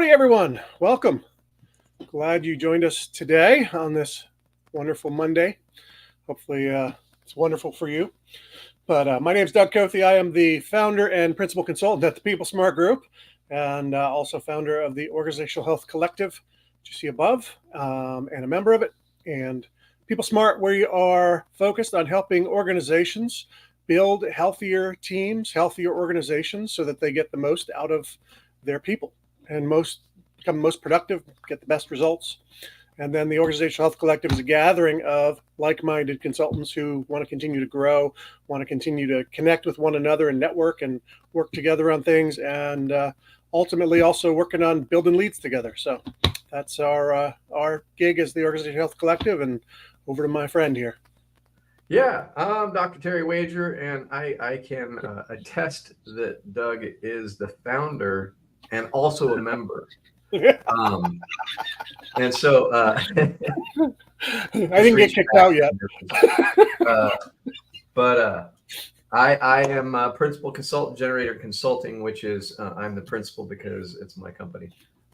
Howdy, everyone. Welcome. Glad you joined us today on this wonderful Monday. Hopefully, it's wonderful for you. But my name is Doug Kothe. I am the founder and principal consultant at the People Smart Group, and also founder of the Organizational Health Collective, which you see above, and a member of it. And People Smart, we are focused on helping organizations build healthier teams, healthier organizations, so that they get the most out of their people and become most productive, get the best results. And then the Organizational Health Collective is a gathering of like-minded consultants who want to continue to grow, want to continue to connect with one another and network and work together on things, and ultimately also working on building leads together. So that's our gig as the Organizational Health Collective. And over to my friend here. Yeah, I'm Dr. Terry Wager, and I can attest that Doug is the founder and also a member. And so I didn't get kicked out yet. But I am a principal consultant, Generator Consulting, which is I'm the principal because it's my company,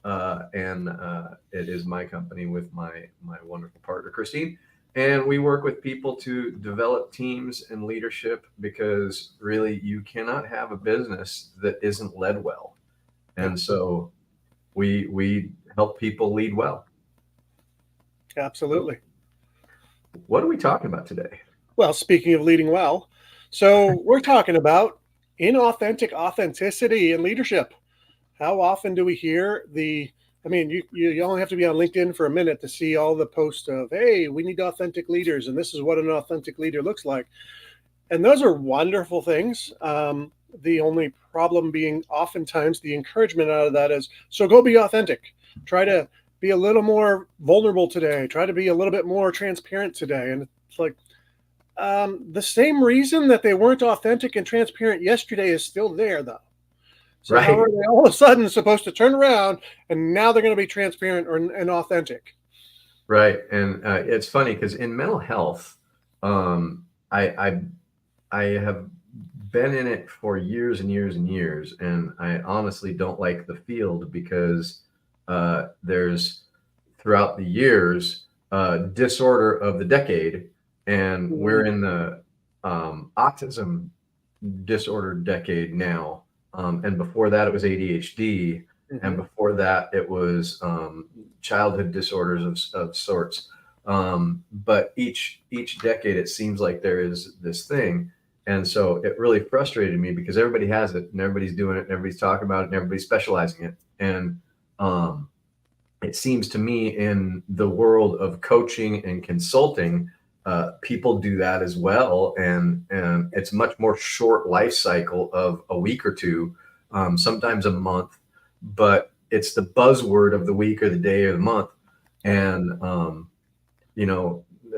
and it is my company with my wonderful partner Christine. And we work with people to develop teams and leadership, because really you cannot have a business that isn't led well. And so we help people lead well. Absolutely. What are we talking about today? Well, speaking of leading well, so we're talking about inauthentic authenticity in leadership. How often do we hear you only have to be on LinkedIn for a minute to see all the posts of, hey, we need authentic leaders, and this is what an authentic leader looks like. And those are wonderful things. The only problem being oftentimes the encouragement out of that is, so go be authentic. Try to be a little more vulnerable today. Try to be a little bit more transparent today. And it's like the same reason that they weren't authentic and transparent yesterday is still there, though. So Right. How are they all of a sudden supposed to turn around and now they're going to be transparent and authentic? Right. And it's funny because in mental health, I have been in it for years and years and years, and I honestly don't like the field because there's throughout the years disorder of the decade, and we're in the autism disorder decade now. And before that, it was ADHD. Mm-hmm. And before that, it was childhood disorders of sorts. But each decade, it seems like there is this thing. And so it really frustrated me because everybody has it and everybody's doing it and everybody's talking about it and everybody's specializing it. And it seems to me in the world of coaching and consulting, people do that as well. And it's much more short life cycle of a week or two, sometimes a month, but it's the buzzword of the week or the day or the month. And,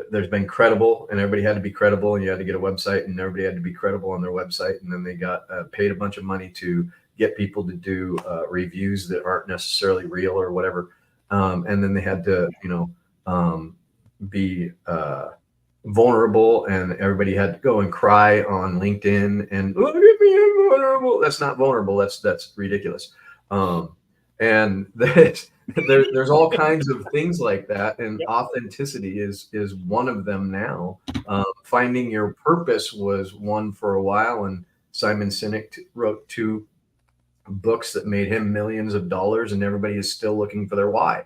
there's been credible, and everybody had to be credible, and you had to get a website, and everybody had to be credible on their website. And then they got paid a bunch of money to get people to do reviews that aren't necessarily real or whatever. And then they had to, be vulnerable, and everybody had to go and cry on LinkedIn and look at me, I'm vulnerable. That's not vulnerable. That's ridiculous. And there's all kinds of things like that, and authenticity is one of them now. Finding your purpose was one for a while, and Simon Sinek wrote 2 books that made him millions of dollars, and everybody is still looking for their why.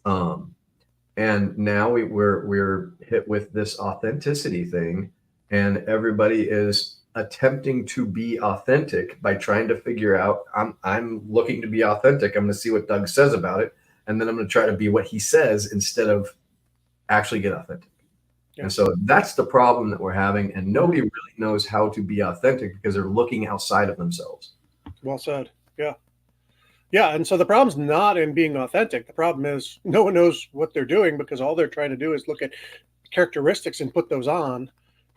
And now we're hit with this authenticity thing, and everybody is attempting to be authentic by trying to figure out, I'm looking to be authentic. I'm going to see what Doug says about it, and then I'm going to try to be what he says instead of actually get authentic. Yeah. And so that's the problem that we're having, and nobody really knows how to be authentic because they're looking outside of themselves. Well said. Yeah. Yeah, and so the problem's not in being authentic. The problem is no one knows what they're doing because all they're trying to do is look at characteristics and put those on,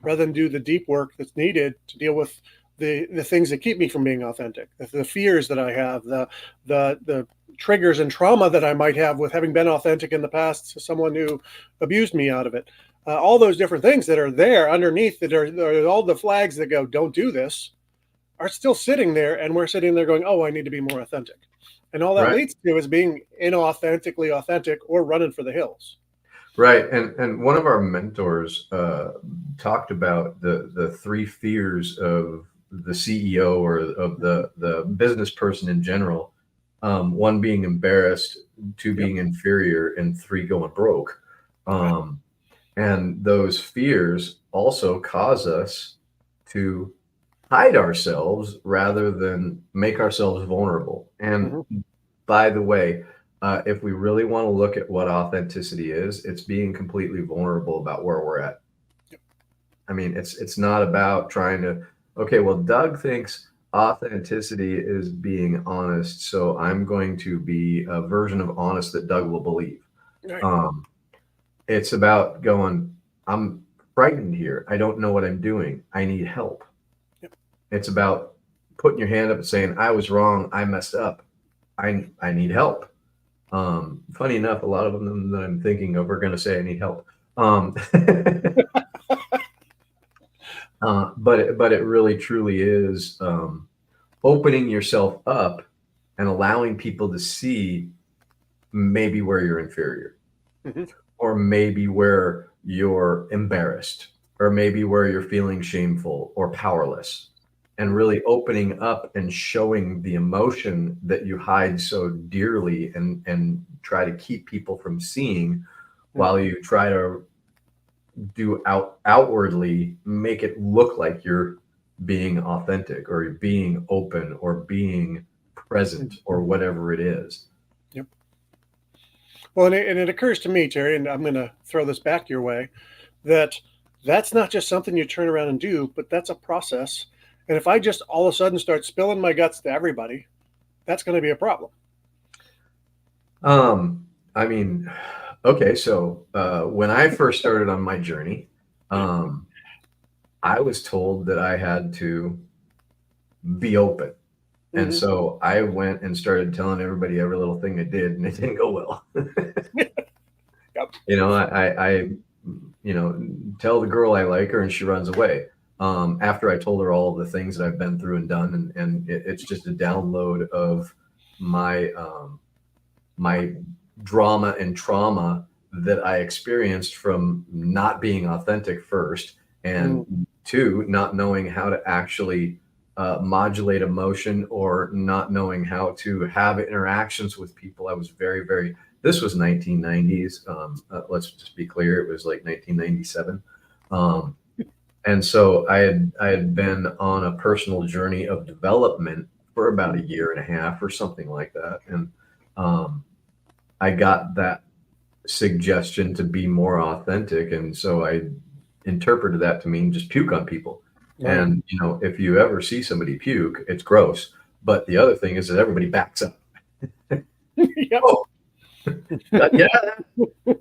rather than do the deep work that's needed to deal with the things that keep me from being authentic, the fears that I have, the triggers and trauma that I might have with having been authentic in the past to someone who abused me out of it. All those different things that are there underneath that are all the flags that go, don't do this, are still sitting there, and we're sitting there going, oh, I need to be more authentic. And all that Right. leads to is being inauthentically authentic or running for the hills. Right. And one of our mentors talked about the three fears of the CEO or of the business person in general. One being embarrassed, two Yep. being inferior, and three going broke. Right. Um, and those fears also cause us to hide ourselves rather than make ourselves vulnerable. And Hmm. by the way, if we really want to look at what authenticity is, it's being completely vulnerable about where we're at. Yep. I mean, it's not about trying to, okay, well, Doug thinks authenticity is being honest, so I'm going to be a version of honest that Doug will believe. Right. Um, it's about going, I'm frightened here. I don't know what I'm doing. I need help. Yep. It's about putting your hand up and saying, I was wrong. I messed up. I need help. Funny enough, a lot of them that I'm thinking of are going to say I need help. Um, but it really truly is opening yourself up and allowing people to see maybe where you're inferior, Hmm. or maybe where you're embarrassed, or maybe where you're feeling shameful or powerless, and really opening up and showing the emotion that you hide so dearly and try to keep people from seeing, while Hmm. you try to do outwardly make it look like you're being authentic or you're being open or being present or whatever it is. Yep. Well, and it occurs to me, Terry, and I'm going to throw this back your way, that that's not just something you turn around and do, but that's a process. And if I just all of a sudden start spilling my guts to everybody, that's going to be a problem. I mean, okay, so when I first started on my journey, um, I was told that I had to be open. And Hmm. so I went and started telling everybody every little thing I did, and it didn't go well. Yep. I tell the girl I like her, and she runs away. After I told her all of the things that I've been through and done, and it's just a download of my my drama and trauma that I experienced from not being authentic first, and Mm. two, not knowing how to actually modulate emotion or not knowing how to have interactions with people. I was very, very, this was 1990s. Let's just be clear. It was like 1997. Um, and so I had been on a personal journey of development for about a year and a half or something like that. And um, I got that suggestion to be more authentic. And so I interpreted that to mean just puke on people. Right. And, if you ever see somebody puke, it's gross. But the other thing is that everybody backs up. Yep. Oh, yeah,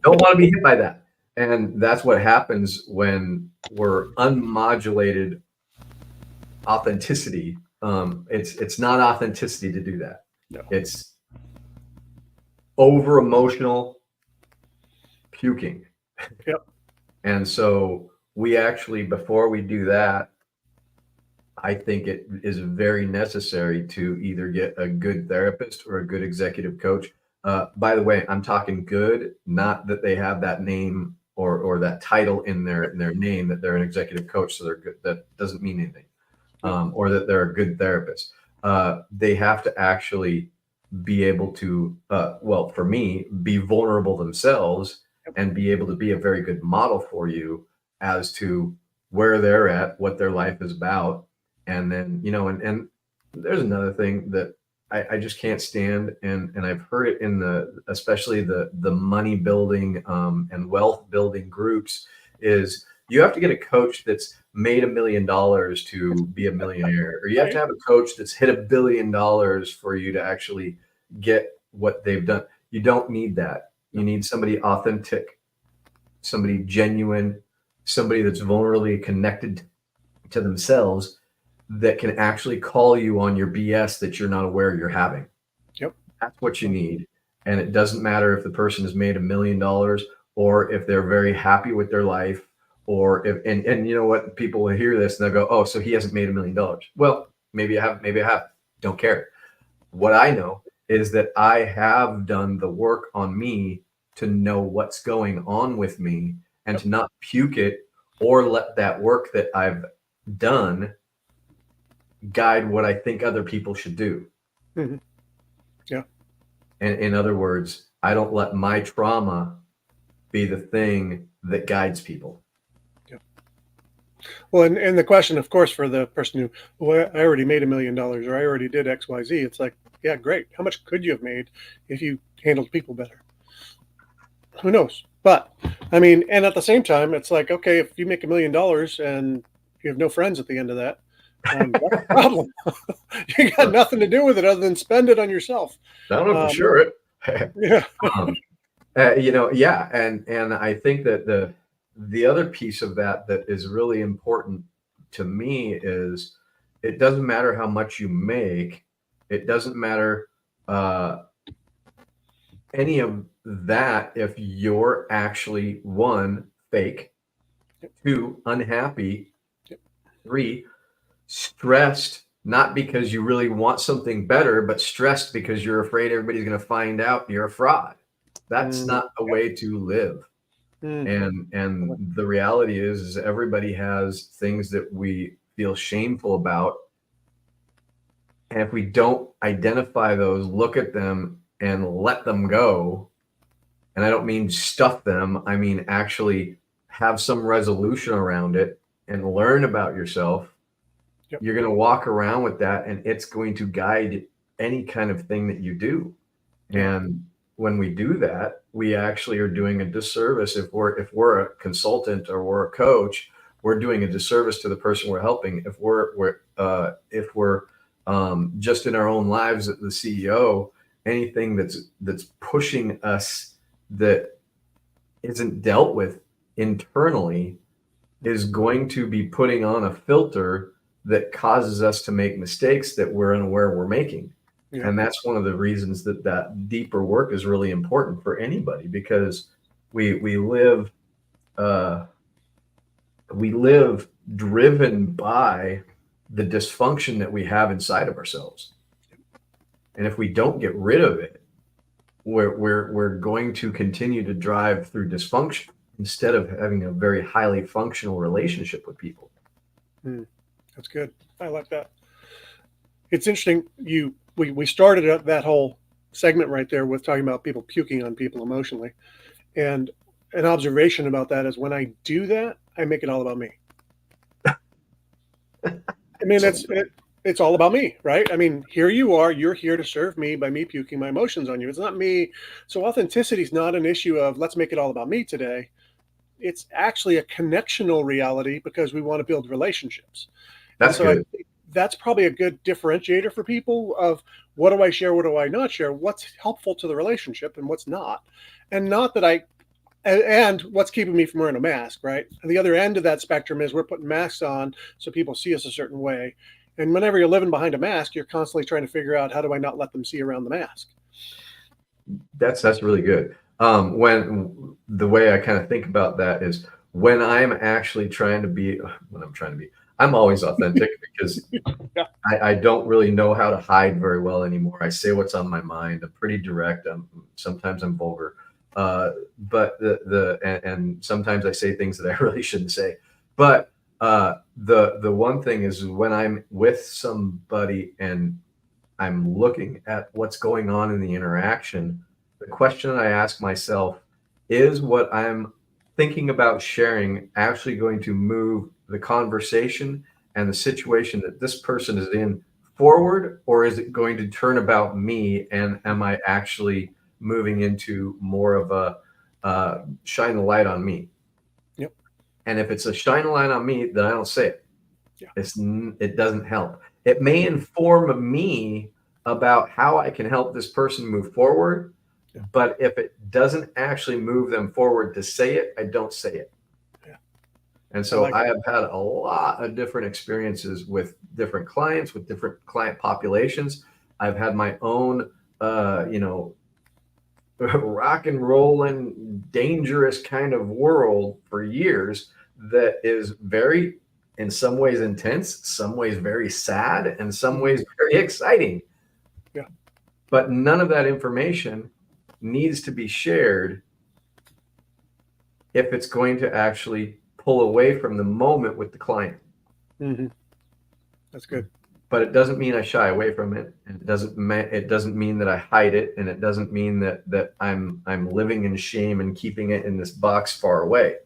don't want to be hit by that. And that's what happens when we're unmodulated authenticity. It's not authenticity to do that. No. It's over emotional puking. Yep. And so we actually, before we do that, I think it is very necessary to either get a good therapist or a good executive coach. By the way, I'm talking good, not that they have that name or that title in their name that they're an executive coach, so they're good. That doesn't mean anything, Yep. or that they're a good therapist. They have to actually be able to, well, for me, be vulnerable themselves Yep. and be able to be a very good model for you as to where they're at, what their life is about. And then, and there's another thing that I just can't stand. And I've heard it in especially the money building and wealth building groups, is you have to get a coach that's made $1 million to be a millionaire, or you have to Right. have a coach that's hit $1 billion for you to actually get what they've done. You don't need that. You No. need somebody authentic, somebody genuine, somebody that's vulnerably connected to themselves, that can actually call you on your BS that you're not aware you're having. Yep. That's what you need. And it doesn't matter if the person has made $1 million or if they're very happy with their life, or if, and you know what, people will hear this and they'll go, oh, so he hasn't made $1 million. Well, maybe I have, maybe I have, don't care. What I know is that I have done the work on me to know what's going on with me and Yep. to not puke it or let that work that I've done guide what I think other people should do. hmm Yeah. And in other words, I don't let my trauma be the thing that guides people. Well, and the question, of course, for the person who, well, I already made $1 million or I already did X, Y, Z. It's like, yeah, great. How much could you have made if you handled people better? Who knows? But I mean, and at the same time, it's like, okay, if you make $1 million and you have no friends at the end of that, that's a problem. You got nothing to do with it other than spend it on yourself. I don't know for Um, sure. yeah. Yeah, and I think that the other piece of that is really important to me is it doesn't matter how much you make, it doesn't matter any of that if you're actually one, fake, two, unhappy, three, stressed, not because you really want something better, but stressed because you're afraid everybody's going to find out you're a fraud. That's not a way to live. And the reality is everybody has things that we feel shameful about. And if we don't identify those, look at them and let them go, and I don't mean stuff them, I mean actually have some resolution around it and learn about yourself, Yep. you're going to walk around with that and it's going to guide any kind of thing that you do. And when we do that, we actually are doing a disservice. If we're a consultant or we're a coach, we're doing a disservice to the person we're helping. If we're just in our own lives, the CEO, anything that's pushing us that isn't dealt with internally is going to be putting on a filter that causes us to make mistakes that we're unaware we're making. Yeah. And that's one of the reasons that deeper work is really important for anybody, because we live driven by the dysfunction that we have inside of ourselves. And if we don't get rid of it, we're going to continue to drive through dysfunction instead of having a very highly functional relationship with people. That's good. I like that. It's interesting. We started that whole segment right there with talking about people puking on people emotionally, and an observation about that is when I do that, I make it all about me. I mean, it's all about me, right? I mean, here you are, you're here to serve me by me puking my emotions on you. It's not me. So authenticity is not an issue of let's make it all about me today. It's actually a connectional reality because we want to build relationships. And That's so I good. think that's probably a good differentiator for people of what do I share, what do I not share, what's helpful to the relationship and what's not. And not that and what's keeping me from wearing a mask, right? And the other end of that spectrum is we're putting masks on so people see us a certain way. And whenever you're living behind a mask, you're constantly trying to figure out how do I not let them see around the mask. That's really good. When the way I kind of think about that is when I'm actually I'm always authentic because Yeah. I don't really know how to hide very well anymore. I say what's on my mind. I'm pretty direct. Sometimes I'm vulgar, but and sometimes I say things that I really shouldn't say. But the one thing is when I'm with somebody and I'm looking at what's going on in the interaction, the question I ask myself is what I'm thinking about sharing actually going to move the conversation and the situation that this person is in forward, or is it going to turn about me? And am I actually moving into more of a shine the light on me? Yep. And if it's a shine a light on me, then I don't say it. Yeah. It doesn't help. It may inform me about how I can help this person move forward, Yeah. but if it doesn't actually move them forward to say it, I don't say it. Yeah. And so I have had a lot of different experiences with different clients, with different client populations. I've had my own, rock and rolling, dangerous kind of world for years that is very, in some ways intense, some ways very sad, and some ways very exciting. Yeah. but none of that information needs to be shared if it's going to actually pull away from the moment with the client. Mm-hmm. That's good. But it doesn't mean I shy away from it. And it doesn't mean that I hide it, and it doesn't mean that I'm living in shame and keeping it in this box far away.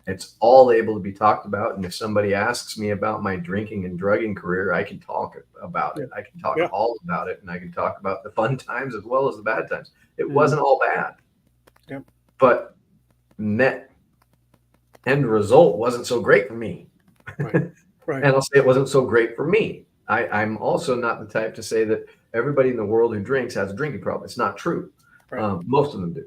It's all able to be talked about. And if somebody asks me about my drinking and drugging career, I can talk about it. I can talk all about it, and I can talk about the fun times as well as the bad times. It wasn't all bad. Yep. But net end result wasn't so great for me. Right. Right. And I'll say it wasn't so great for me. I'm also not the type to say that everybody in the world who drinks has a drinking problem. It's not true. Right. Most of them do.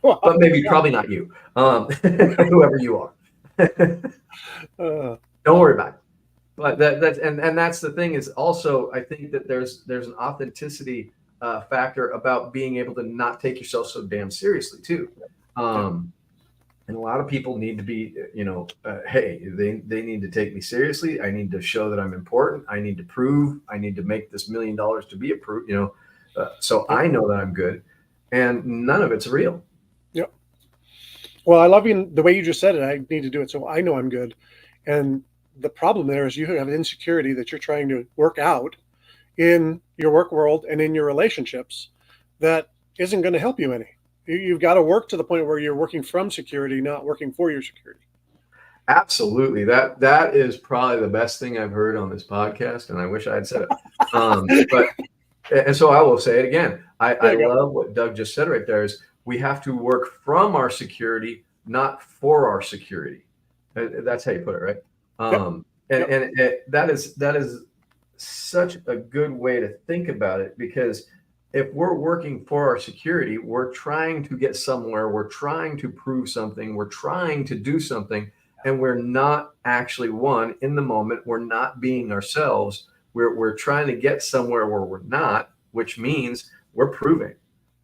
But maybe probably not you, whoever you are. Don't worry about it. But that's the thing is also, I think that there's an authenticity factor about being able to not take yourself so damn seriously too. And a lot of people need to be, hey, they need to take me seriously. I need to show that I'm important. I need to prove. I need to make this $1 million to be approved. So I know that I'm good, and none of it's real. Yep. Well, I love the way you just said it. I need to do it so I know I'm good. And the problem there is you have an insecurity that you're trying to work out in your work world and in your relationships that isn't going to help you any. You've got to work to the point where you're working from security, not working for your security. Absolutely. That is probably the best thing I've heard on this podcast, and I wish I had said it. And so I will say it again. I love what Doug just said right there is we have to work from our security, not for our security. That's how you put it, right? And that is such a good way to think about it, because if we're working for our security, we're trying to get somewhere, we're trying to prove something, we're trying to do something, and we're not actually in the moment, we're not being ourselves. We're trying to get somewhere where we're not, which means we're proving.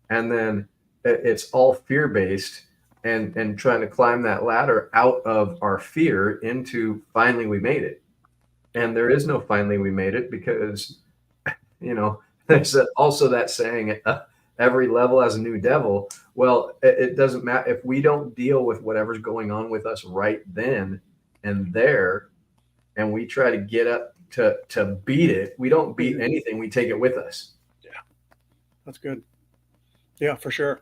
And then it's all fear-based and trying to climb that ladder out of our fear into finally we made it. And there is no finally we made it, because, there's also that saying, every level has a new devil. Well, it doesn't matter if we don't deal with whatever's going on with us right then and there, and we try to get up to beat it. We don't beat anything. We take it with us. Yeah, that's good. Yeah, for sure.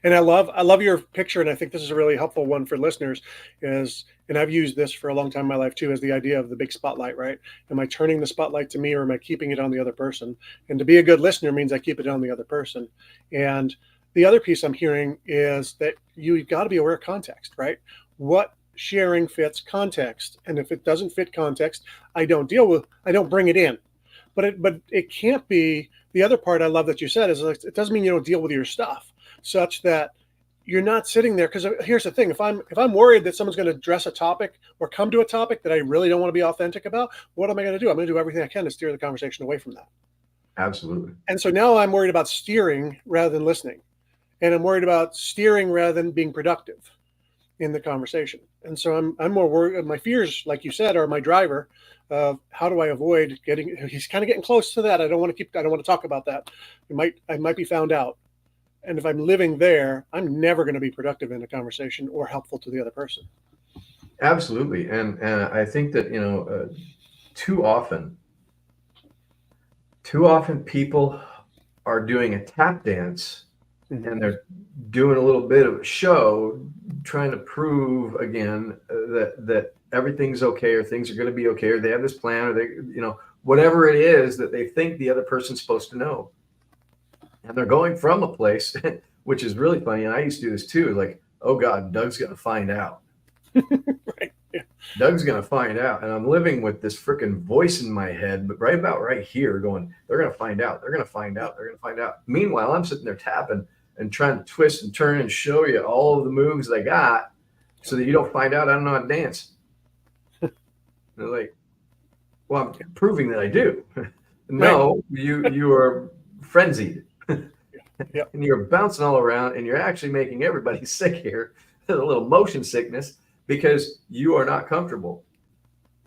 And I love your picture, and I think this is a really helpful one for listeners. And I've used this for a long time in my life too, as the idea of the big spotlight, right? Am I turning the spotlight to me, or am I keeping it on the other person? And to be a good listener means I keep it on the other person. And the other piece I'm hearing is that you've got to be aware of context, right? What sharing fits context, and if it doesn't fit context, I don't bring it in. But it can't be. The other part I love that you said is, like, it doesn't mean you don't deal with your stuff, such that you're not sitting there. Because here's the thing: if I'm worried that someone's going to address a topic or come to a topic that I really don't want to be authentic about, what am I going to do? I'm going to do everything I can to steer the conversation away from that. Absolutely. And so now I'm worried about steering rather than listening, and I'm worried about steering rather than being productive in the conversation. And so I'm more worried. My fears, like you said, are my driver. How do I avoid getting? He's kind of getting close to that. I don't want to talk about that. I might be found out. And if I'm living there, I'm never going to be productive in a conversation or helpful to the other person. Absolutely. And I think that, too often people are doing a tap dance, and they're doing a little bit of a show, trying to prove again that everything's okay, or things are going to be okay, or they have this plan, or they, whatever it is that they think the other person's supposed to know. And they're going from a place, which is really funny. And I used to do this too. Like, oh God, Doug's going to find out. Right. Yeah. Doug's going to find out. And I'm living with this freaking voice in my head, but right here going, they're going to find out. They're going to find out. They're going to find out. Meanwhile, I'm sitting there tapping and trying to twist and turn and show you all of the moves that I got so that you don't find out I don't know how to dance. They're like, well, I'm proving that I do. No, you are frenzied. Yep. And you're bouncing all around, and you're actually making everybody sick here. There's a little motion sickness because you are not comfortable.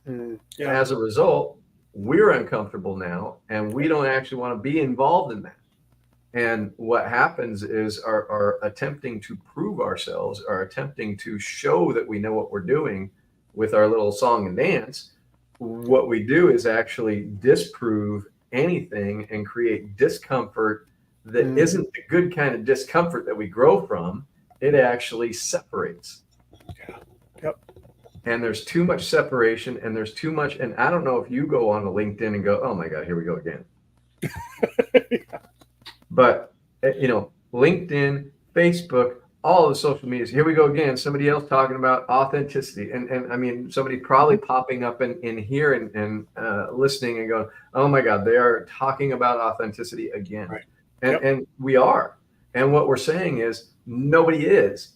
Yeah. And as a result, we're uncomfortable now, and we don't actually want to be involved in that. And what happens is our attempting to prove ourselves, our attempting to show that we know what we're doing with our little song and dance, what we do is actually disprove anything and create discomfort that isn't the good kind of discomfort that we grow from. It actually separates. Yeah. Yep. And there's too much separation, and there's too much. And I don't know if you go on to LinkedIn and go, oh my God, here we go again. Yeah. But, LinkedIn, Facebook, all of the social medias, here we go again. Somebody else talking about authenticity. And I mean, somebody probably popping up in here and listening and going, oh my God, they are talking about authenticity again. Right. And we are. And what we're saying is nobody is.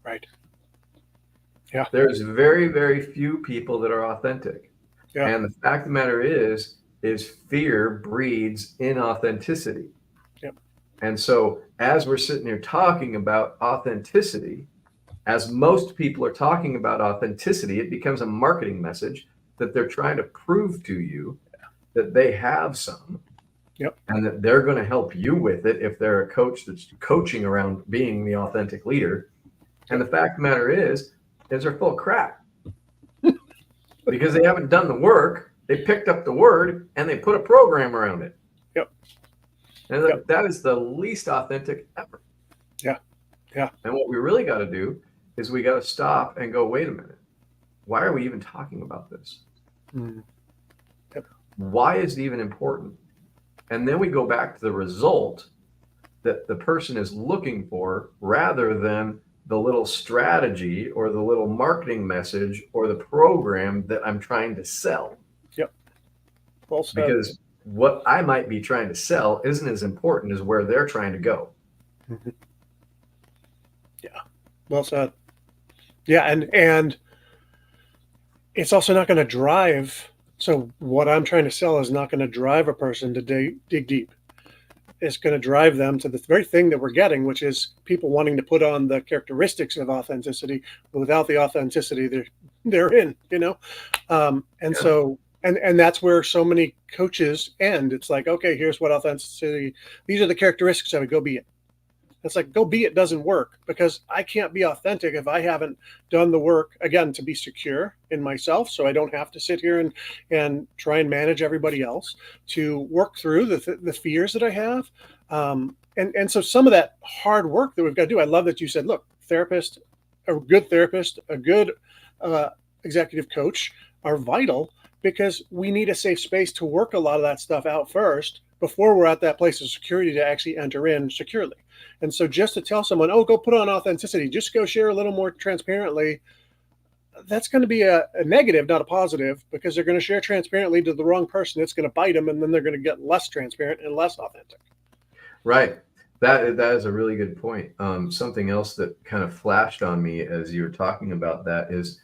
Right. Yeah. There's very, very few people that are authentic. Yeah. And the fact of the matter is fear breeds inauthenticity. Yep. And so as we're sitting here talking about authenticity, as most people are talking about authenticity, it becomes a marketing message that they're trying to prove to you that they have some. Yep. And that they're going to help you with it if they're a coach that's coaching around being the authentic leader. And the fact of the matter is they're full of crap because they haven't done the work. They picked up the word and they put a program around it. Yep. And that is the least authentic ever. Yeah. Yeah. And what we really got to do is we got to stop and go, wait a minute. Why are we even talking about this? Yep. Why is it even important? And then we go back to the result that the person is looking for rather than the little strategy or the little marketing message or the program that I'm trying to sell. Yep. Well said. Because what I might be trying to sell isn't as important as where they're trying to go. Mm-hmm. Yeah. Well said. Yeah. And it's also not going to drive. So what I'm trying to sell is not going to drive a person to dig deep. It's going to drive them to the very thing that we're getting, which is people wanting to put on the characteristics of authenticity, but without the authenticity they're in, So that's where so many coaches end. It's like, okay, here's what authenticity, these are the characteristics of it, go be it. It's like, go be it doesn't work because I can't be authentic if I haven't done the work, again, to be secure in myself. So I don't have to sit here and try and manage everybody else, to work through the fears that I have. And so some of that hard work that we've got to do, I love that you said, look, a good therapist, a good executive coach are vital because we need a safe space to work a lot of that stuff out first before we're at that place of security to actually enter in securely. And so just to tell someone, oh, go put on authenticity, just go share a little more transparently, that's going to be a negative, not a positive, because they're going to share transparently to the wrong person. It's going to bite them, and then they're going to get less transparent and less authentic. Right. That is a really good point. Something else that kind of flashed on me as you were talking about that is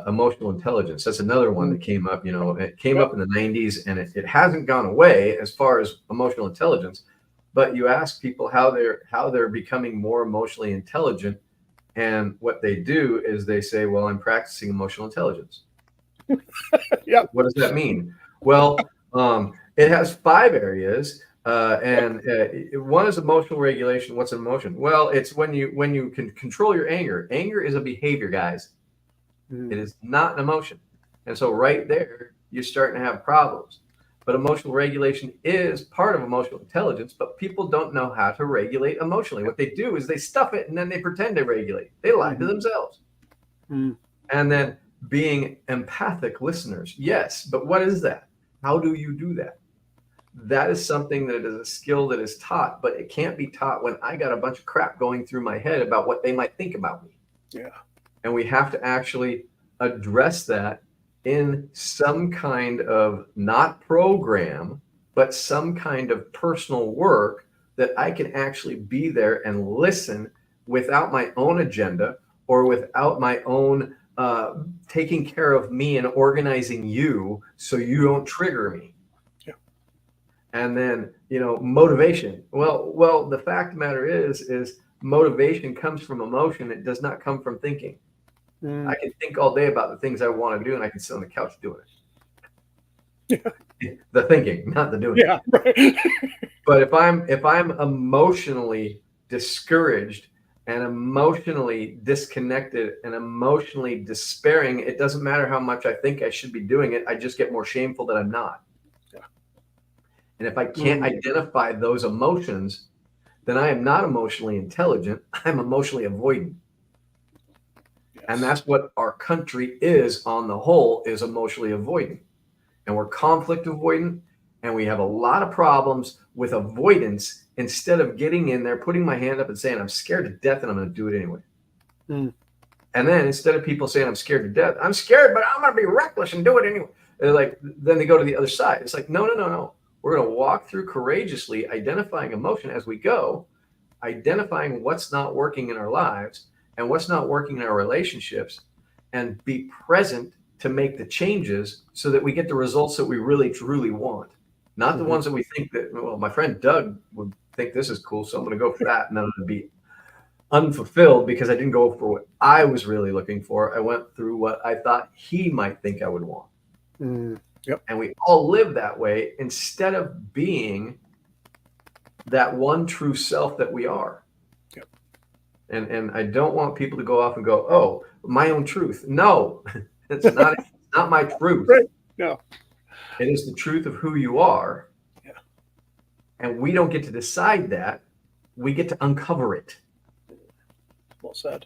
emotional intelligence. That's another one that came up, it came up in the 90s and it hasn't gone away as far as emotional intelligence, but you ask people how they're becoming more emotionally intelligent. And what they do is they say, well, I'm practicing emotional intelligence. Yeah. What does that mean? Well, it has 5 areas. And one is emotional regulation. What's an emotion? Well, it's when you can control your anger. Anger is a behavior, guys. It is not an emotion. And so right there, you're starting to have problems. But emotional regulation is part of emotional intelligence, but people don't know how to regulate emotionally. What they do is they stuff it and then they pretend they regulate. They lie to themselves. And then being empathic listeners. Yes, but what is that? How do you do that? That is something that is a skill that is taught, but it can't be taught when I got a bunch of crap going through my head about what they might think about me. Yeah. And we have to actually address that in some kind of not program, but some kind of personal work that I can actually be there and listen without my own agenda or without my own taking care of me and organizing you so you don't trigger me. Yeah. And then, motivation. Well, the fact of the matter is motivation comes from emotion. It does not come from thinking. I can think all day about the things I want to do, and I can sit on the couch doing it. The thinking, not the doing. Yeah. Right. But if I'm emotionally discouraged and emotionally disconnected and emotionally despairing, it doesn't matter how much I think I should be doing it. I just get more shameful that I'm not. Yeah. And if I can't identify those emotions, then I am not emotionally intelligent. I'm emotionally avoidant. Yes. And that's what our country is on the whole, is emotionally avoidant. And we're conflict avoidant. And we have a lot of problems with avoidance instead of getting in there, putting my hand up and saying, I'm scared to death and I'm going to do it anyway. Mm. And then instead of people saying, I'm scared to death, I'm scared, but I'm going to be reckless and do it anyway. They're like, then they go to the other side. It's like, no. We're going to walk through courageously, identifying emotion as we go, identifying what's not working in our lives and what's not working in our relationships, and be present to make the changes so that we get the results that we really, truly want. Not the ones that we think that, well, my friend Doug would think this is cool, so I'm going to go for that. And then I'm going to be unfulfilled because I didn't go for what I was really looking for. I went through what I thought he might think I would want. Yep. And we all live that way instead of being that one true self that we are. Yep. And I don't want people to go off and go, oh, my own truth. No, it's not my truth. Right. No. It is the truth of who you are. Yeah. And we don't get to decide that. We get to uncover it. Well said.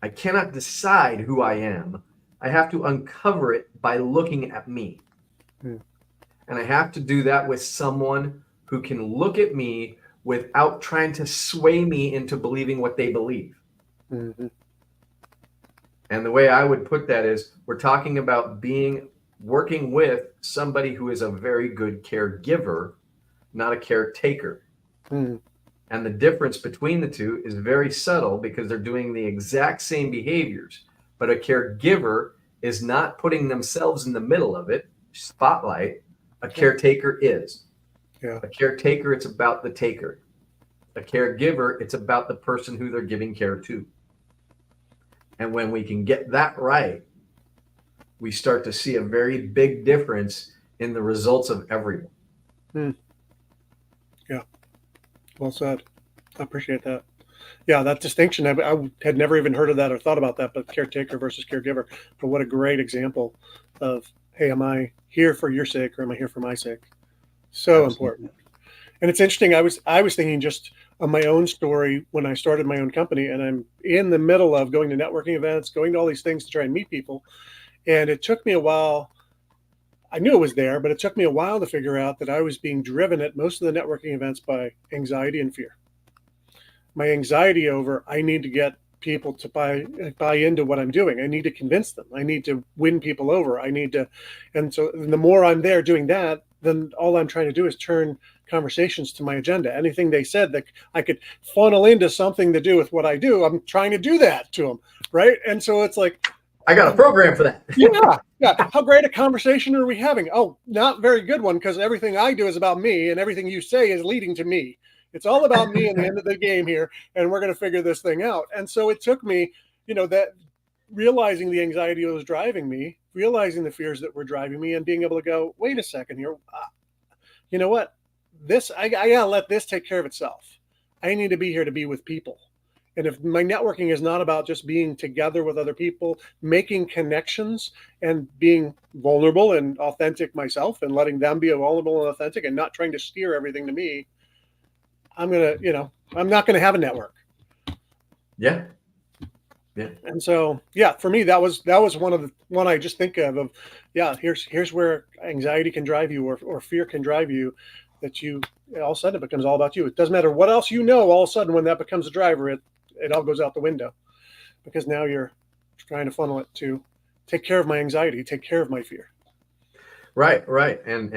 I cannot decide who I am. I have to uncover it by looking at me. And I have to do that with someone who can look at me without trying to sway me into believing what they believe. Mm-hmm. And the way I would put that is, we're talking about working with somebody who is a very good caregiver, not a caretaker. And the difference between the two is very subtle because they're doing the exact same behaviors, but a caregiver is not putting themselves in the middle of it, spotlight. A caretaker is. Yeah. A caretaker, it's about the taker. A caregiver, it's about the person who they're giving care to. And when we can get that right, we start to see a very big difference in the results of everyone. Yeah. Well said. I appreciate that. Yeah, that distinction, I had never even heard of that or thought about that, but caretaker versus caregiver. But what a great example of, hey, am I here for your sake or am I here for my sake? So important. And it's interesting. I was thinking just of my own story when I started my own company, and I'm in the middle of going to networking events, going to all these things to try and meet people. And it took me a while. I knew it was there, but it took me a while to figure out that I was being driven at most of the networking events by anxiety and fear. My anxiety over, I need to get people to buy into what I'm doing. I need to convince them. I need to win people over. And so the more I'm there doing that, then all I'm trying to do is turn conversations to my agenda. Anything they said that I could funnel into something to do with what I do, I'm trying to do that to them, right? And so it's like, I got a program for that. Yeah. How great a conversation are we having? Oh, not very good one, because everything I do is about me, and everything you say is leading to me. It's all about me in the end of the game here, and we're going to figure this thing out. And so it took me, that realizing the anxiety that was driving me, realizing the fears that were driving me, and being able to go, wait a second here. You know what? I gotta let this take care of itself. I need to be here to be with people. And if my networking is not about just being together with other people, making connections and being vulnerable and authentic myself and letting them be vulnerable and authentic and not trying to steer everything to me, I'm not going to have a network. Yeah. And so, for me, that was one I just think of, here's where anxiety can drive you or fear can drive you, that all of a sudden it becomes all about you. It doesn't matter what else all of a sudden when that becomes a driver, it all goes out the window, because now you're trying to funnel it to take care of my anxiety, take care of my fear. Right. And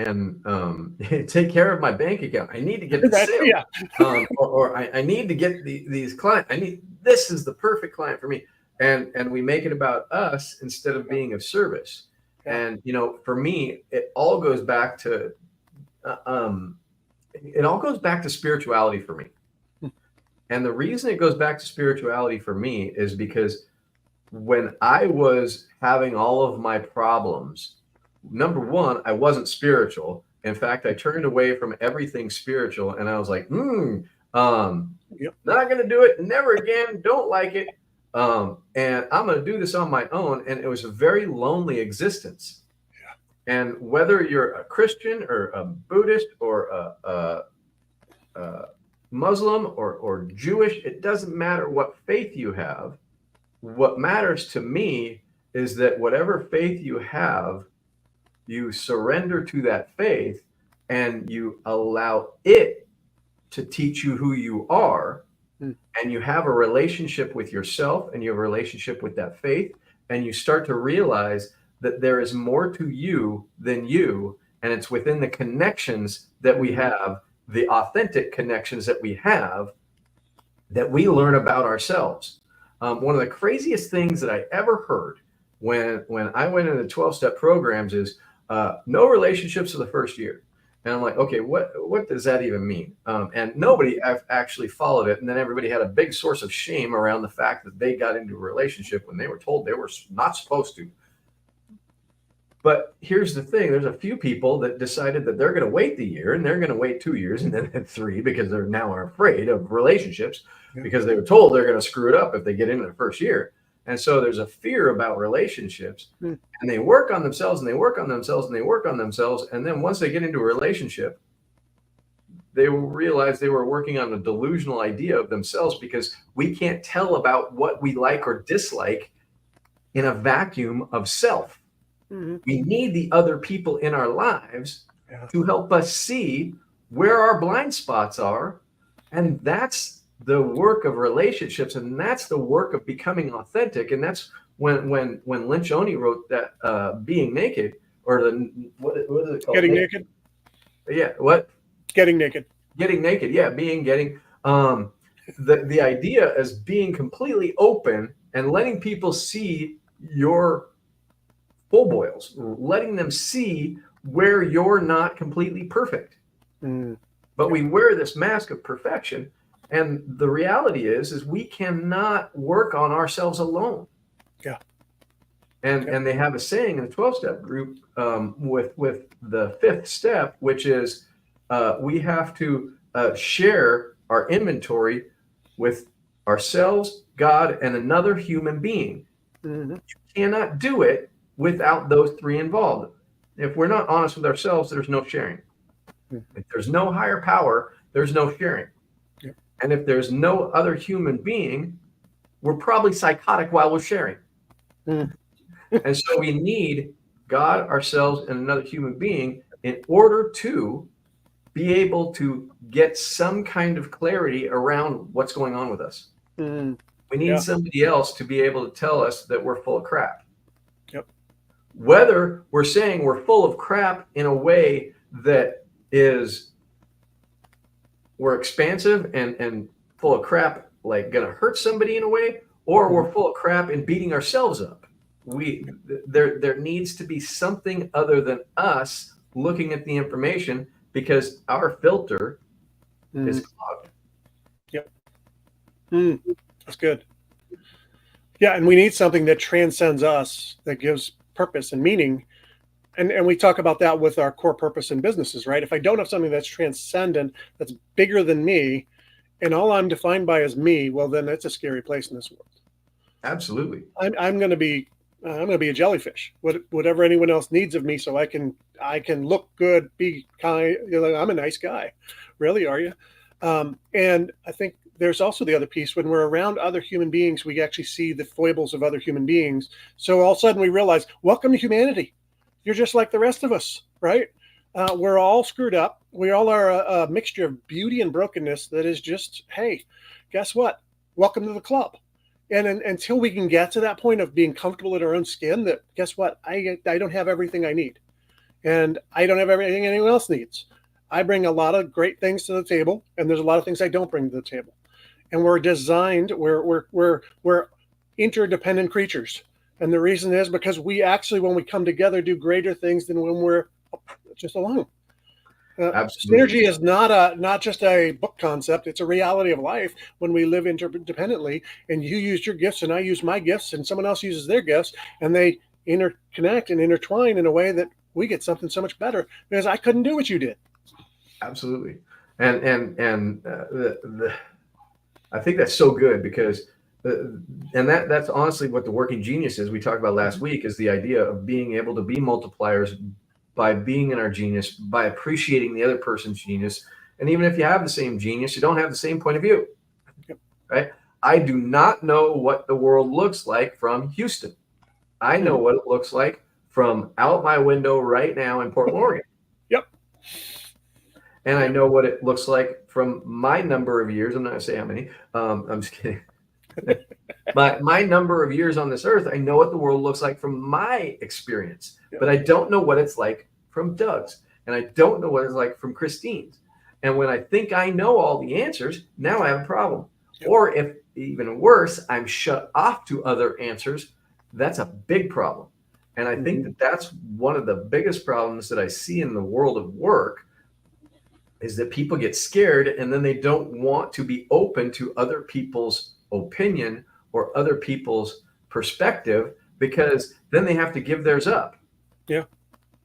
take care of my bank account. I need to get the sale. Yeah. Or I need to get these clients. This is the perfect client for me. And we make it about us instead of being of service. Yeah. And, for me, it all goes back to, spirituality for me. And the reason it goes back to spirituality for me is because when I was having all of my problems number one, I wasn't spiritual. In fact, I turned away from everything spiritual, and I was like, Yep. not going to do it. Never again. Don't like it. And I'm going to do this on my own. And it was a very lonely existence. Yeah. And whether you're a Christian or a Buddhist or a Muslim or Jewish, it doesn't matter what faith you have. What matters to me is that whatever faith you have, you surrender to that faith and you allow it to teach you who you are. And you have a relationship with yourself and you have a relationship with that faith. And you start to realize that there is more to you than you. And it's within the connections that we have, the authentic connections that we have, that we learn about ourselves. One of the craziest things that I ever heard when I went into the 12-step programs is no relationships for the first year. And I'm like, okay, what does that even mean? And nobody actually followed it. And then everybody had a big source of shame around the fact that they got into a relationship when they were told they were not supposed to. But here's the thing. There's a few people that decided that they're going to wait the year and they're going to wait 2 years and then 3 because they're now afraid of relationships because they were told they're going to screw it up if they get into the first year. And so there's a fear about relationships and they work on themselves and they work on themselves and they work on themselves. And then once they get into a relationship, they will realize they were working on a delusional idea of themselves because we can't tell about what we like or dislike in a vacuum of self. Mm-hmm. We need the other people in our lives to help us see where our blind spots are. And that's the work of relationships, and that's the work of becoming authentic. And that's when Lencioni wrote that Being Naked, or what is it called? Getting Naked. Yeah, what? Getting Naked. Getting naked. Yeah, getting. The idea is being completely open and letting people see your full boils, letting them see where you're not completely perfect. But we wear this mask of perfection. And the reality is we cannot work on ourselves alone. Yeah. And they have a saying in the 12-step group with the 5th step, which is we have to share our inventory with ourselves, God, and another human being. Mm-hmm. You cannot do it without those 3 involved. If we're not honest with ourselves, there's no sharing. If there's no higher power, there's no sharing. And if there's no other human being, we're probably psychotic while we're sharing. And so we need God, ourselves, and another human being in order to be able to get some kind of clarity around what's going on with us. We need somebody else to be able to tell us that we're full of crap. Whether we're saying we're full of crap in a way that is we're expansive and full of crap, like going to hurt somebody in a way, or we're full of crap and beating ourselves up. There needs to be something other than us looking at the information because our filter is clogged. That's good. Yeah, and we need something that transcends us, that gives purpose and meaning. And we talk about that with our core purpose in businesses, right? If I don't have something that's transcendent, that's bigger than me, and all I'm defined by is me, well, then that's a scary place in this world. Absolutely. I'm going to be a jellyfish. Whatever anyone else needs of me, so I can look good, be kind. I'm a nice guy. Really, are you? And I think there's also the other piece. When we're around other human beings, we actually see the foibles of other human beings. So all of a sudden we realize, welcome to humanity. You're just like the rest of us, right? We're all screwed up. We all are a mixture of beauty and brokenness that is just, hey, guess what? Welcome to the club. And until we can get to that point of being comfortable in our own skin, that guess what? I don't have everything I need. And I don't have everything anyone else needs. I bring a lot of great things to the table, and there's a lot of things I don't bring to the table. And we're designed, we're interdependent creatures. And the reason is because we actually, when we come together, do greater things than when we're just alone. Synergy is not just a book concept. It's a reality of life when we live interdependently, and you use your gifts and I use my gifts and someone else uses their gifts, and they interconnect and intertwine in a way that we get something so much better because I couldn't do what you did. Absolutely. I think that's so good because that's honestly what the working genius is. We talked about last week, is the idea of being able to be multipliers by being in our genius, by appreciating the other person's genius. And even if you have the same genius, you don't have the same point of view, right? I do not know what the world looks like from Houston. I know what it looks like from out my window right now in Portland, Oregon. Yep. And I know what it looks like from my number of years. I'm not going to say how many. I'm just kidding. my number of years on this earth, I know what the world looks like from my experience, but I don't know what it's like from Doug's, and I don't know what it's like from Christine's. And when I think I know all the answers, now I have a problem. Or if even worse, I'm shut off to other answers, that's a big problem. And I think that that's one of the biggest problems that I see in the world of work, is that people get scared and then they don't want to be open to other people's opinion or other people's perspective, because then they have to give theirs up. Yeah.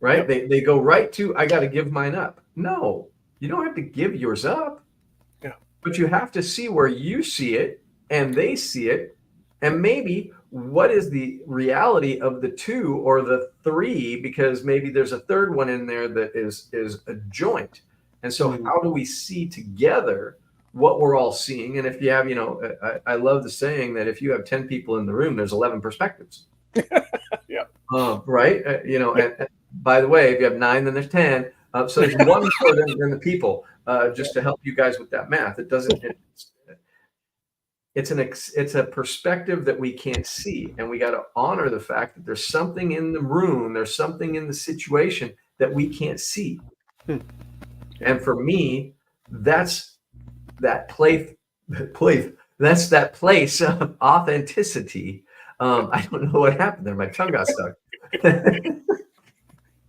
Right. They go right to, I got to give mine up. No, you don't have to give yours up. Yeah. But you have to see where you see it and they see it. And maybe what is the reality of the two or the three, because maybe there's a third one in there that is a joint. And so how do we see together what we're all seeing? And if you have, I love the saying that if you have 10 people in the room, there's 11 perspectives. Yeah. Right. And by the way, if you have 9, then there's 10. So there's one more than the people, just to help you guys with that math. It doesn't, it's a perspective that we can't see. And we got to honor the fact that there's something in the room, there's something in the situation that we can't see. And for me, that's that place of authenticity. I don't know what happened there. My tongue got stuck.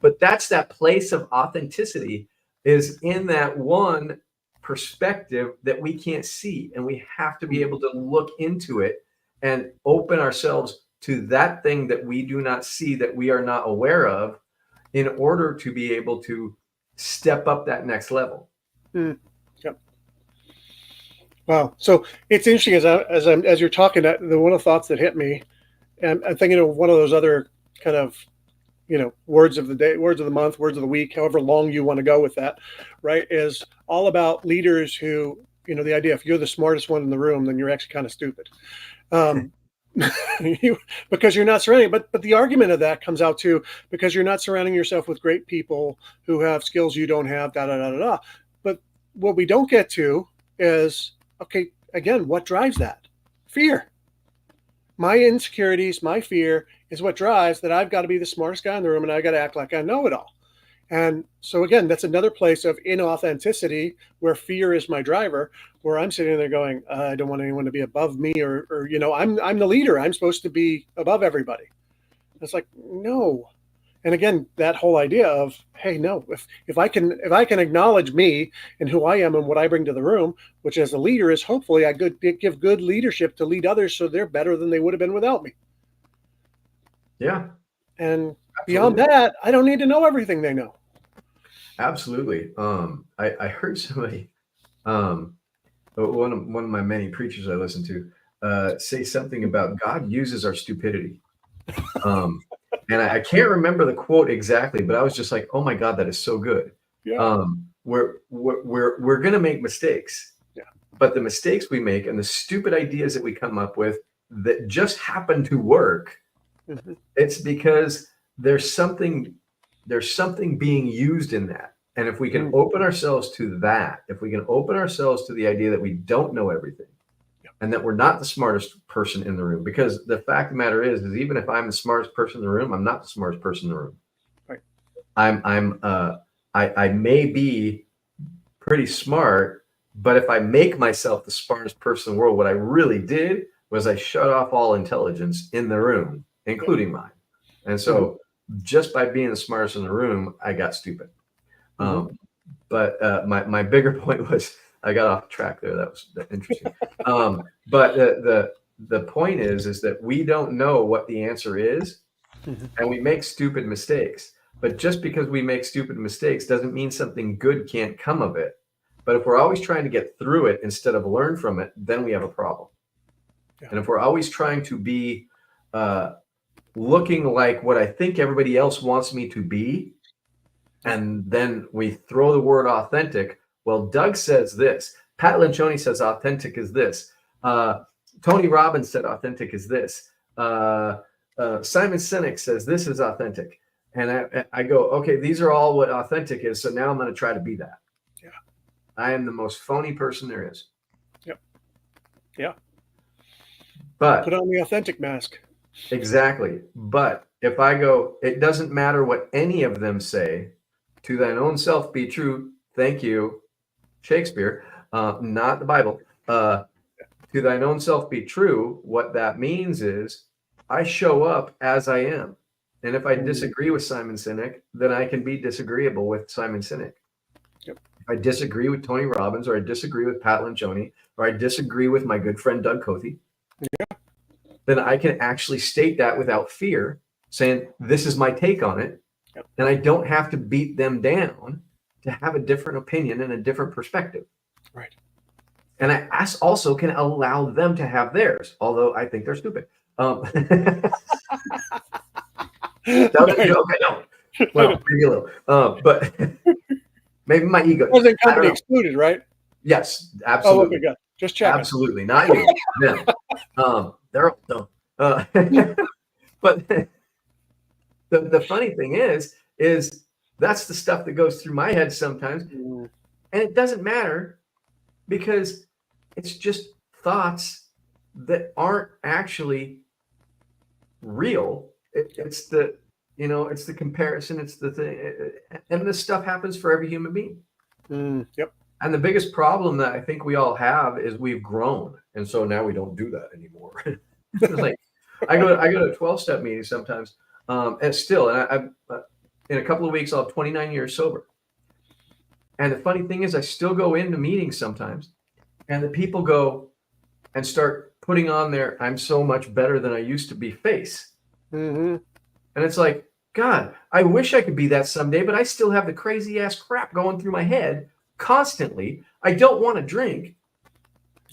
But that's that place of authenticity, is in that one perspective that we can't see. And we have to be able to look into it and open ourselves to that thing that we do not see, that we are not aware of, in order to be able to step up that next level. Yep. Wow. So it's interesting as you're talking, one of the thoughts that hit me, and I'm thinking of one of those other kind of, words of the day, words of the month, words of the week, however long you want to go with that, right, is all about leaders who, the idea, if you're the smartest one in the room, then you're actually kind of stupid. Because you're not surrounding, but the argument of that comes out too, because you're not surrounding yourself with great people who have skills you don't have, But what we don't get to is, okay, again, what drives that? Fear. My insecurities, my fear is what drives that I've got to be the smartest guy in the room and I got to act like I know it all. And so again, that's another place of inauthenticity, where fear is my driver, where I'm sitting there going, I don't want anyone to be above me, or I'm the leader. I'm supposed to be above everybody. It's like, no. And again, that whole idea of, hey, no, if I can acknowledge me and who I am and what I bring to the room, which as a leader is hopefully I give good leadership to lead others so they're better than they would have been without me. Yeah. And beyond that, I don't need to know everything they know. Absolutely. I heard somebody, one of my many preachers I listen to, say something about God uses our stupidity. And I can't remember the quote exactly, but I was just like, oh my God, that is so good. Yeah. We're going to make mistakes, but the mistakes we make and the stupid ideas that we come up with that just happen to work, it's because there's something being used in that. And if we can open ourselves to that, if we can open ourselves to the idea that we don't know everything, and that we're not the smartest person in the room, because the fact of the matter is even if I'm the smartest person in the room, I'm not the smartest person in the room. Right. I may be pretty smart, but if I make myself the smartest person in the world, what I really did was I shut off all intelligence in the room, including mine. And so just by being the smartest in the room, I got stupid. But my bigger point was, I got off track there. That was interesting. But the point is that we don't know what the answer is, and we make stupid mistakes. But just because we make stupid mistakes doesn't mean something good can't come of it. But if we're always trying to get through it instead of learn from it, then we have a problem. Yeah. And if we're always trying to be looking like what I think everybody else wants me to be, and then we throw the word authentic, well, Doug says this, Pat Lencioni says authentic is this, Tony Robbins said authentic is this, Simon Sinek says this is authentic. And I go, okay, these are all what authentic is. So now I'm going to try to be that. Yeah. I am the most phony person there is. Yep. Yeah. But put on the authentic mask. Exactly. But if I go, it doesn't matter what any of them say, to thine own self be true. Thank you, Shakespeare, not the Bible. To thine own self be true. What that means is I show up as I am. And if I disagree with Simon Sinek, then I can be disagreeable with Simon Sinek. Yep. If I disagree with Tony Robbins, or I disagree with Pat Lencioni, or I disagree with my good friend Doug Cothey, then I can actually state that without fear, saying, this is my take on it. Yep. And I don't have to beat them down to have a different opinion and a different perspective. Right. And I also can allow them to have theirs, although I think they're stupid. That was a joke, I know. Well, maybe a little. But maybe my ego. Wasn't company excluded, right? Yes, absolutely. Oh, okay, good. Just checking. Absolutely, not you. No. They're no. But the funny thing is that's the stuff that goes through my head sometimes, and it doesn't matter because it's just thoughts that aren't actually real. It's the it's the comparison. It's the thing, and this stuff happens for every human being. Yep. And the biggest problem that I think we all have is we've grown, and so now we don't do that anymore. Like I go to 12-step meetings sometimes, and still, and I in a couple of weeks I'll have 29 years sober. And the funny thing is, I still go into meetings sometimes, and the people go and start putting on their "I'm so much better than I used to be" face. Mm-hmm. And it's like, God, I wish I could be that someday, but I still have the crazy ass crap going through my head constantly. I don't want to drink.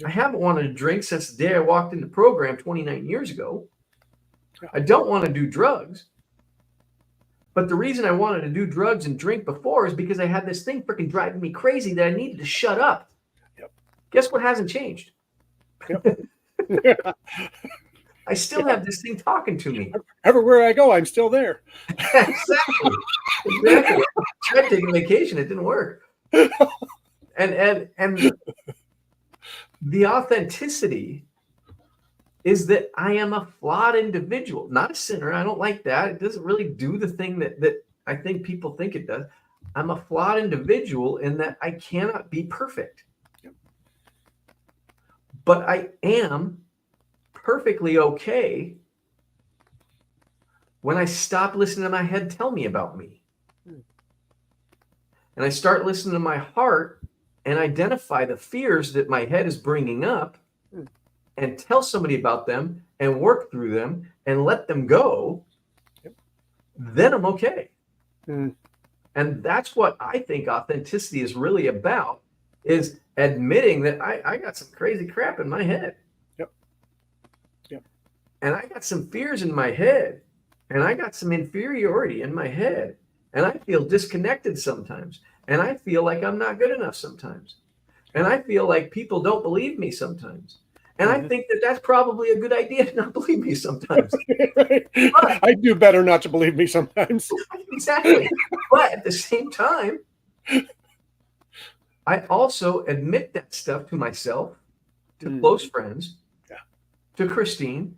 I haven't wanted to drink since the day I walked in the program 29 years ago. I don't want to do drugs. But the reason I wanted to do drugs and drink before is because I had this thing freaking driving me crazy that I needed to shut up. Yep. Guess what hasn't changed? Yep. I still have this thing talking to me. Everywhere I go, I'm still there. Exactly. I tried taking vacation. It didn't work. And the authenticity is that I am a flawed individual, not a sinner. I don't like that. It doesn't really do the thing that I think people think it does. I'm a flawed individual in that I cannot be perfect. Yep. But I am perfectly okay when I stop listening to my head tell me about me. And I start listening to my heart and identify the fears that my head is bringing up and tell somebody about them and work through them and let them go. Yep. Then I'm okay. And that's what I think authenticity is really about, is admitting that I got some crazy crap in my head. And I got some fears in my head, and I got some inferiority in my head, and I feel disconnected sometimes, and I feel like I'm not good enough sometimes, and I feel like people don't believe me sometimes, and I think that that's probably a good idea to not believe me sometimes. Right. But I do better not to believe me sometimes. Exactly. But at the same time, I also admit that stuff to myself, to close friends, to Christine.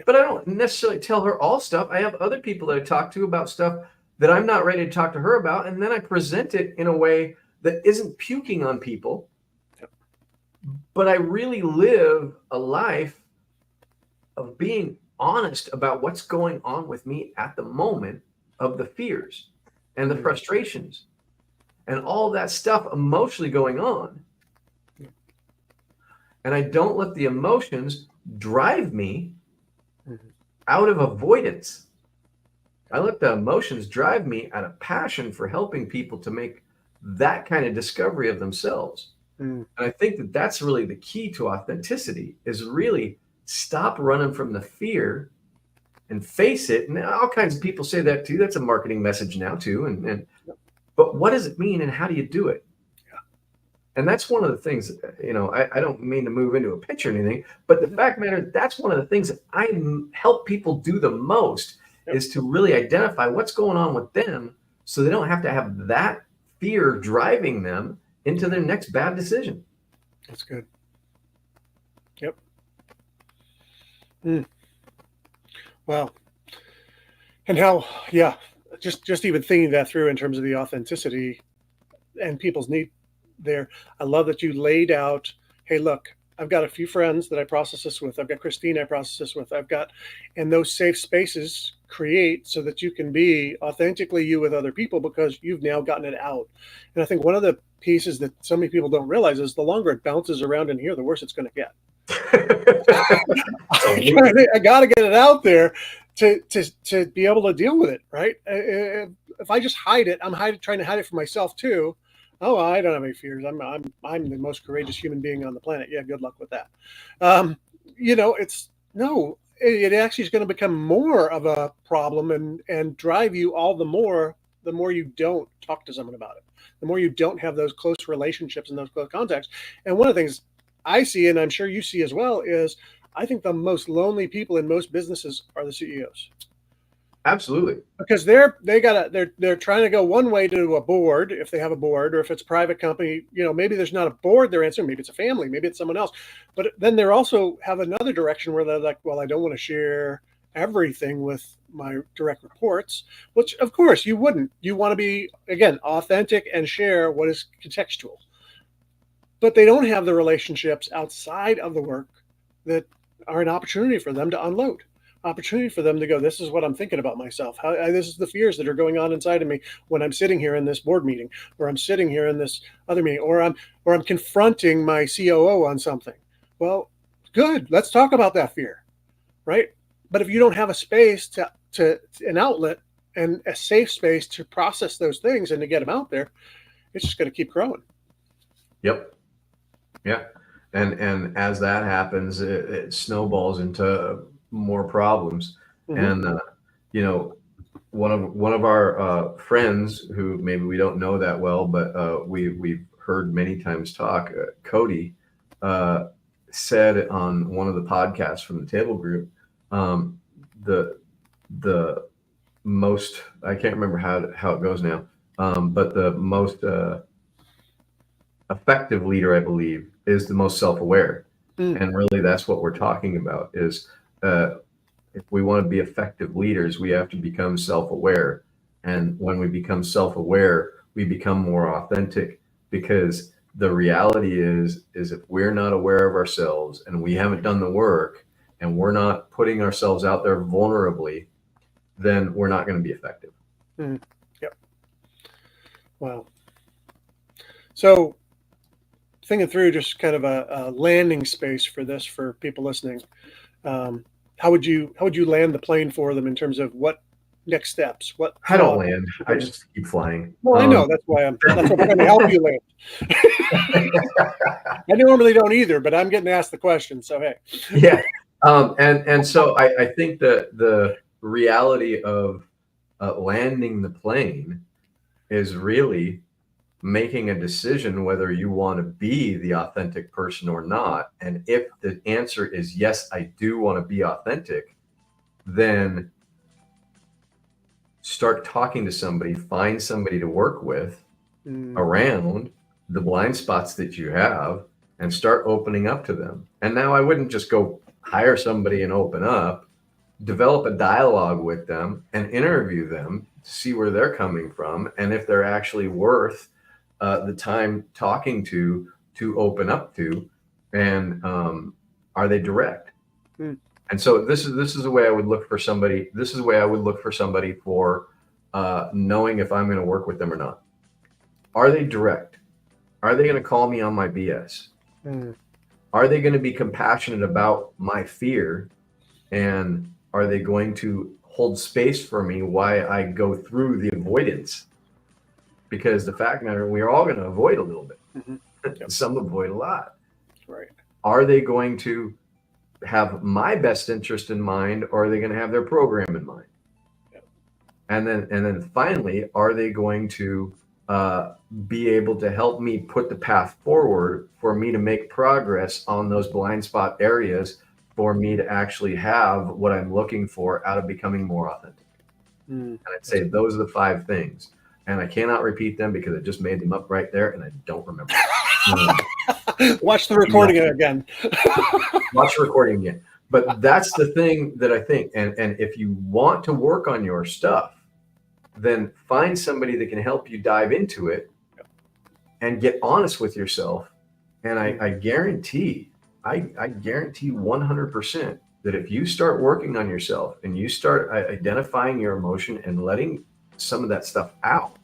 But I don't necessarily tell her all stuff. I have other people that I talk to about stuff that I'm not ready to talk to her about. And then I present it in a way that isn't puking on people. But I really live a life of being honest about what's going on with me at the moment, of the fears and the frustrations and all that stuff emotionally going on. And I don't let the emotions drive me out of avoidance. I let the emotions drive me out of passion for helping people to make that kind of discovery of themselves. Mm. And I think that that's really the key to authenticity, is really stop running from the fear and face it. And all kinds of people say that too. That's a marketing message now too. But what does it mean and how do you do it? And that's one of the things, I don't mean to move into a pitch or anything, but the fact matter, that's one of the things that I help people do the most, is to really identify what's going on with them so they don't have to have that fear driving them into their next bad decision. That's good. Yep. Mm. Wow. And how, just even thinking that through in terms of the authenticity and people's need there. I love that you laid out, hey, look, I've got a few friends that I process this with. I've got Christine I process this with. And those safe spaces create so that you can be authentically you with other people because you've now gotten it out. And I think one of the pieces that so many people don't realize is the longer it bounces around in here, the worse it's going to get. I got to get it out there to be able to deal with it, right? If I just hide it, I'm trying to hide it from myself too. Oh, I don't have any fears. I'm the most courageous human being on the planet. Yeah, good luck with that. It actually is going to become more of a problem and drive you all the more you don't talk to someone about it, the more you don't have those close relationships and those close contacts. And one of the things I see, and I'm sure you see as well, is I think the most lonely people in most businesses are the CEOs. Absolutely. Because they're trying to go one way to a board, if they have a board, or if it's a private company, maybe there's not a board they're answering, maybe it's a family, maybe it's someone else. But then they're also have another direction where they're like, well, I don't want to share everything with my direct reports, which of course you wouldn't. You want to be, again, authentic and share what is contextual. But they don't have the relationships outside of the work that are an opportunity for them to unload. Opportunity for them to go, this is what I'm thinking about myself. This is the fears that are going on inside of me when I'm sitting here in this board meeting, or I'm sitting here in this other meeting, or I'm confronting my COO on something. Well, good. Let's talk about that fear, right? But if you don't have a space to an outlet and a safe space to process those things and to get them out there, it's just going to keep growing. Yep. Yeah. And as that happens, it snowballs into more problems. Mm-hmm. And one of our friends, who maybe we don't know that well, but we've heard many times talk, Cody, said on one of the podcasts from the Table Group, the most, I can't remember how it goes now, but the most effective leader, I believe, is the most self-aware. And really that's what we're talking about, is if we want to be effective leaders, we have to become self-aware. And when we become self-aware, we become more authentic, because the reality is if we're not aware of ourselves and we haven't done the work and we're not putting ourselves out there vulnerably, then we're not going to be effective. Yep. Wow. So thinking through just kind of a landing space for this, for people listening, how would you land the plane for them in terms of what next steps? I don't land. I just keep flying. Well, I know that's what I'm trying to help you land. I normally don't either, but I'm getting asked the question, so hey. Yeah, and so I think that the reality of landing the plane is really making a decision whether you want to be the authentic person or not. And if the answer is yes, I do want to be authentic, then start talking to somebody, find somebody to work with around the blind spots that you have, and start opening up to them. And now I wouldn't just go hire somebody and open up. Develop a dialogue with them and interview them to see where they're coming from, and if they're actually worth the time talking to open up to, and are they direct? And so this is the way I would look for somebody. This is the way I would look for somebody for knowing if I'm going to work with them or not. Are they direct? Are they going to call me on my BS? Are they going to be compassionate about my fear? And are they going to hold space for me while I go through the avoidance. Because the fact matter, we're all going to avoid a little bit. Mhm. Yep. Some avoid a lot. Right. Are they going to have my best interest in mind, or are they going to have their program in mind? Yep. And then finally, are they going to be able to help me put the path forward for me to make progress on those blind spot areas, for me to actually have what I'm looking for out of becoming more authentic? And I'd say those are the 5 things. And I cannot repeat them because I just made them up right there and I don't remember. Watch the recording again. Watch the recording again. But that's the thing that I think. And if you want to work on your stuff, then find somebody that can help you dive into it and get honest with yourself. And I guarantee 100% that if you start working on yourself and you start identifying your emotion and letting some of that stuff out,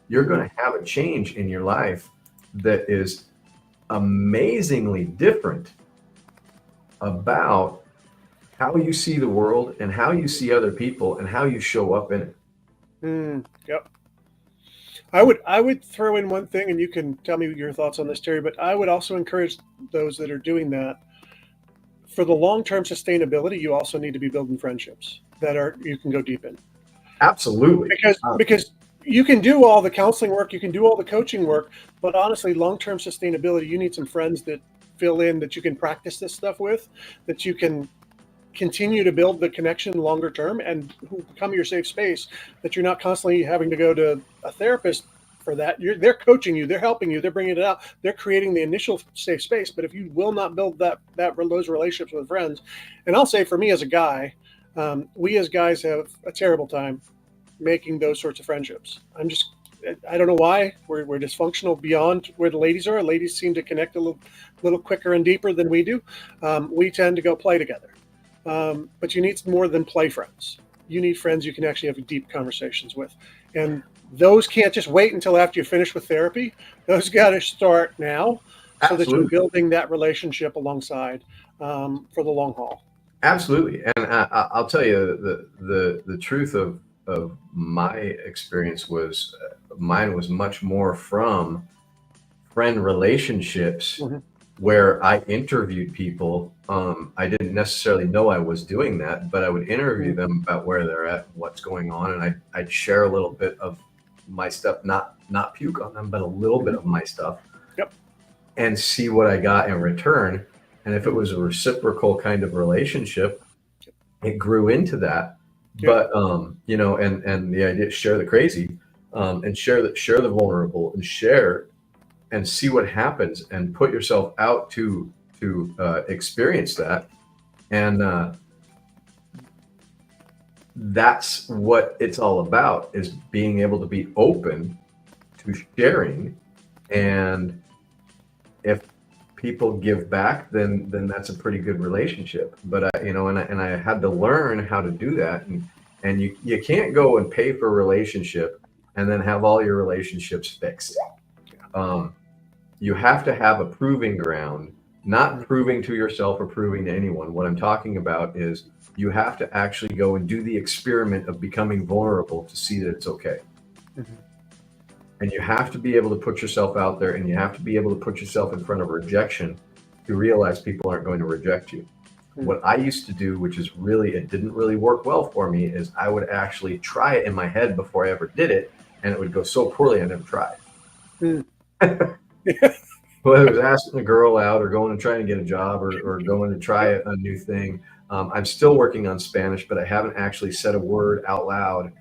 you're going to have a change in your life that is amazingly different about how you see the world and how you see other people and how you show up in it. Yep. I would throw in one thing, and you can tell me your thoughts on this, Terry, but I would also encourage those that are doing that, for the long-term sustainability, you also need to be building friendships that you can go deep in. Absolutely. Because you can do all the counseling work, you can do all the coaching work, but honestly, long-term sustainability, you need some friends that fill in, that you can practice this stuff with, that you can continue to build the connection longer term, and who become your safe space, that you're not constantly having to go to a therapist for that. They're coaching you, they're helping you, they're bringing it out, they're creating the initial safe space. But if you will not build those relationships with friends, and I'll say for me as a guy, we as guys have a terrible time making those sorts of friendships. I don't know why. We're dysfunctional beyond where the ladies are. Ladies seem to connect a little quicker and deeper than we do. We tend to go play together. But you need more than play friends. You need friends you can actually have deep conversations with. And those can't just wait until after you finish with therapy. Those got to start now, so that you're building that relationship alongside for the long haul. Absolutely. And I'll tell you, the truth of my experience was, mine was much more from friend relationships. Mm-hmm. Where I interviewed people. I didn't necessarily know I was doing that, but I would interview them about where they're at, what's going on, and I'd share a little bit of my stuff, not puke on them, but a little bit of my stuff. Yep. And see what I got in return. And if it was a reciprocal kind of relationship, it grew into that. Yep. But and the idea, share the crazy, and share the vulnerable, and share and see what happens, and put yourself out to experience that. And that's what it's all about, is being able to be open to sharing. And if people give back, then that's a pretty good relationship. But I had to learn how to do that. And you can't go and pay for a relationship and then have all your relationships fixed. You have to have a proving ground, not proving to yourself or proving to anyone. What I'm talking about is, you have to actually go and do the experiment of becoming vulnerable to see that it's okay. Mm-hmm. And you have to be able to put yourself out there, and you have to be able to put yourself in front of rejection to realize people aren't going to reject you. Mm-hmm. What I used to do, which is it didn't really work well for me, is I would actually try it in my head before I ever did it, and it would go so poorly I never tried. Mm. Whether it was asking a girl out, or going and trying to get a job, or going to try a new thing. I'm still working on Spanish, but I haven't actually said a word out loud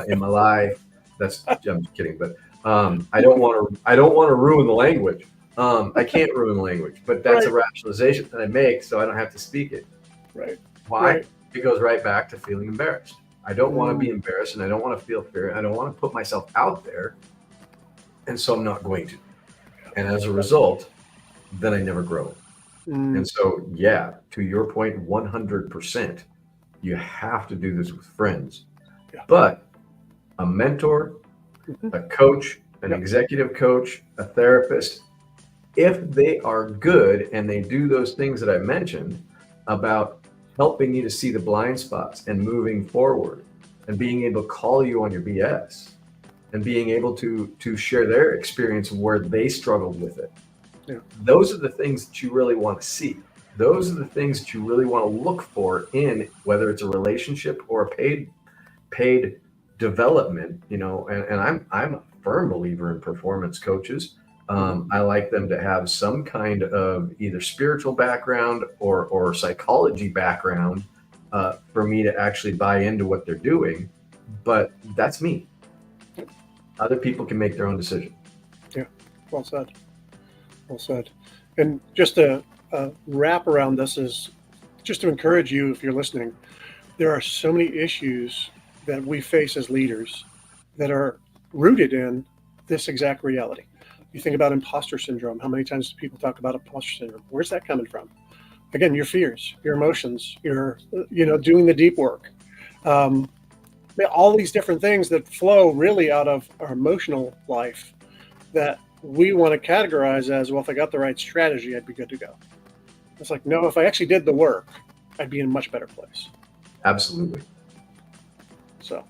in my life. I'm kidding, but I don't want to ruin the language. I can't ruin the language, but that's a rationalization that I make so I don't have to speak it. Right. Why? Right. It goes right back to feeling embarrassed. I don't want to be embarrassed, and I don't want to feel fear. I don't want to put myself out there, and so I'm not going to. And as a result, then I never grow. And so, to your point, 100%, you have to do this with friends. Yeah. But a mentor, a coach, an executive coach, a therapist, if they are good and they do those things that I mentioned about helping you to see the blind spots and moving forward, and being able to call you on your BS and being able to share their experience of where they struggled with it. Yeah. Those are the things that you really want to see. Those are the things that you really want to look for in whether it's a relationship or a paid development, you know, and I'm a firm believer in performance coaches. I like them to have some kind of either spiritual background or psychology background for me to actually buy into what they're doing. But that's me. Other people can make their own decision. Yeah, well said. Well said. And just to wrap around this is just to encourage you, if you're listening, there are so many issues that we face as leaders that are rooted in this exact reality. You think about imposter syndrome. How many times do people talk about imposter syndrome? Where's that coming from? Again, your fears, your emotions, your, doing the deep work. All these different things that flow really out of our emotional life that we want to categorize as, well, if I got the right strategy, I'd be good to go. It's like, no, if I actually did the work, I'd be in a much better place. Absolutely. So,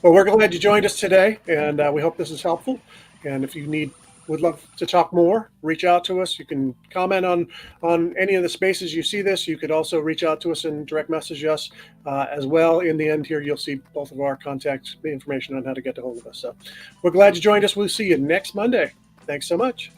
well, we're glad you joined us today, and we hope this is helpful. And if you would love to talk more, reach out to us. You can comment on any of the spaces you see this. You could also reach out to us and direct message us as well. In the end here, you'll see both of our contact information on how to get a hold of us. So we're glad you joined us. We'll see you next Monday. Thanks so much.